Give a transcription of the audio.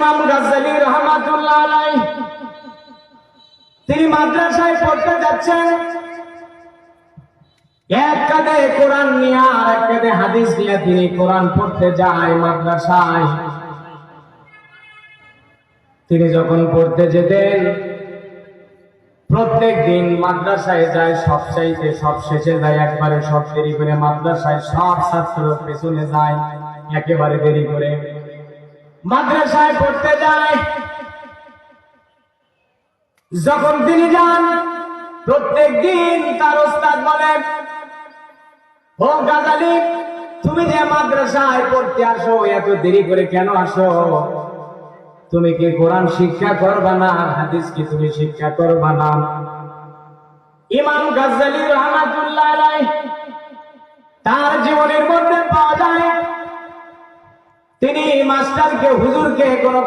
ইমাম গাজ্জালী রাহমাতুল্লাহ আলাইহি তিনি মাদ্রাসায় পড়তে যাচ্ছেন। এক কাঁধে কোরআন নিয়ে আর এক কাঁধে হাদিস নিয়ে তিনি কোরআন পড়তে যায় মাদ্রাসায়। তিনি যখন পড়তে যেতেন প্রত্যেক দিন মাদ্রাসায় যায় সবচাইতে সব শেষে যায়, একবারে সব দেরি করে মাদ্রাসায় সব ছাত্র পেছনে যায়, একেবারে দেরি করে মাদ্রাসায় পড়তে যায়। যখন তিনি যান প্রত্যেক দিন তার ওস্তাদ বলেন, ও গাজ্জালী, তুমি যে মাদ্রাসায় পড়তে আসো এত দেরি করে কেন আসো? তুমি কি কোরআন শিক্ষা করবা না, হাদিস কি তুমি শিক্ষা করবা না? ইমাম গাজ্জালী রাহমাতুল্লাহ আলাইহি তার জীবনের মধ্যে পাওয়া যায় তিনি মাস্টারকে হুজুরকে কোনো